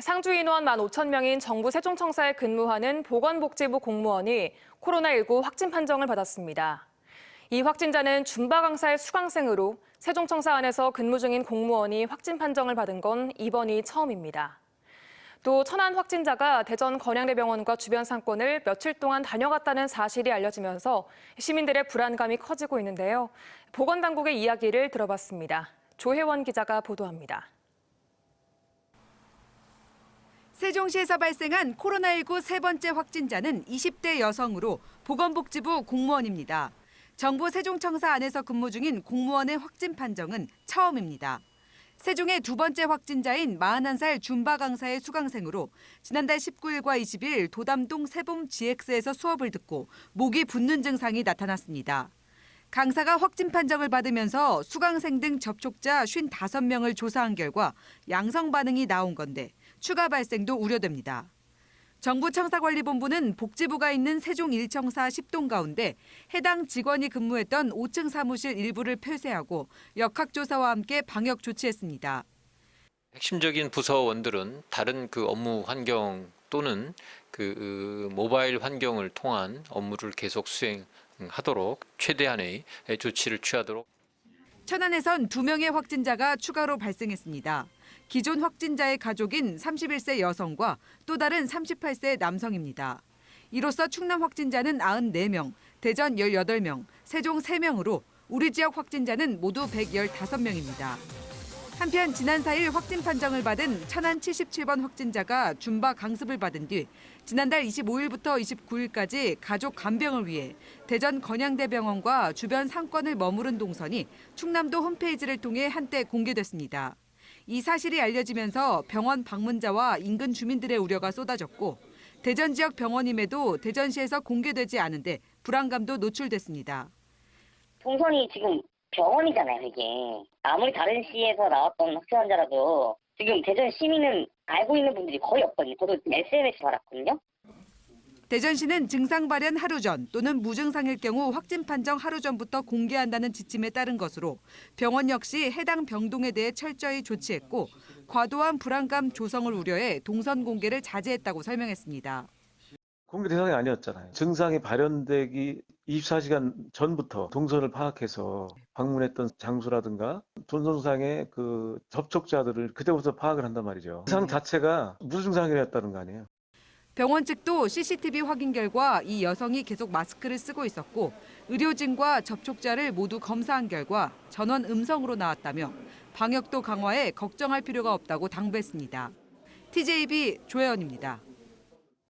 상주 인원 15,000명인 정부 세종청사에 근무하는 보건복지부 공무원이 코로나19 확진 판정을 받았습니다. 이 확진자는 줌바 강사의 수강생으로 세종청사 안에서 근무 중인 공무원이 확진 판정을 받은 건 이번이 처음입니다. 또 천안 확진자가 대전 건양대병원과 주변 상권을 며칠 동안 다녀갔다는 사실이 알려지면서 시민들의 불안감이 커지고 있는데요. 보건당국의 이야기를 들어봤습니다. 조혜원 기자가 보도합니다. 세종시에서 발생한 코로나19 세 번째 확진자는 20대 여성으로 보건복지부 공무원입니다. 정부 세종청사 안에서 근무 중인 공무원의 확진 판정은 처음입니다. 세종의 두 번째 확진자인 41살 줌바 강사의 수강생으로 지난달 19일과 20일 도담동 세봄 GX에서 수업을 듣고 목이 붓는 증상이 나타났습니다. 강사가 확진 판정을 받으면서 수강생 등 접촉자 55명을 조사한 결과 양성 반응이 나온 건데 추가 발생도 우려됩니다. 정부 청사관리본부는 복지부가 있는 세종 1청사 10동 가운데 해당 직원이 근무했던 5층 사무실 일부를 폐쇄하고 역학조사와 함께 방역 조치했습니다. 핵심적인 부서원들은 다른 업무 환경 또는 모바일 환경을 통한 업무를 계속 수행하도록 최대한의 조치를 취하도록. 천안에선 2명의 확진자가 추가로 발생했습니다. 기존 확진자의 가족인 31세 여성과 또 다른 38세 남성입니다. 이로써 충남 확진자는 94명, 대전 18명, 세종 3명으로 우리 지역 확진자는 모두 115명입니다. 한편 지난 4일 확진 판정을 받은 천안 77번 확진자가 줌바 강습을 받은 뒤 지난달 25일부터 29일까지 가족 간병을 위해 대전 건양대병원과 주변 상권을 머무른 동선이 충남도 홈페이지를 통해 한때 공개됐습니다. 이 사실이 알려지면서 병원 방문자와 인근 주민들의 우려가 쏟아졌고 대전 지역 병원임에도 대전시에서 공개되지 않은데 불안감도 노출됐습니다. 동선이 지금 병원이잖아요, 이게. 아무리 다른 시에서 나왔던 확진 환자라도 지금 대전 시민은 알고 있는 분들이 거의 없거든요. 저도 SNS에서 알았거든요. 대전시는 증상 발현 하루 전 또는 무증상일 경우 확진 판정 하루 전부터 공개한다는 지침에 따른 것으로 병원 역시 해당 병동에 대해 철저히 조치했고 과도한 불안감 조성을 우려해 동선 공개를 자제했다고 설명했습니다. 공개 대상이 아니었잖아요. 증상이 발현되기 24시간 전부터 동선을 파악해서 방문했던 장소라든가 동선상의 접촉자들을 그때부터 파악을 한단 말이죠. 증상 자체가 무증상이었다는 거 아니에요. 병원 측도 CCTV 확인 결과 이 여성이 계속 마스크를 쓰고 있었고 의료진과 접촉자를 모두 검사한 결과 전원 음성으로 나왔다며 방역도 강화해 걱정할 필요가 없다고 당부했습니다. TJB 조혜원입니다.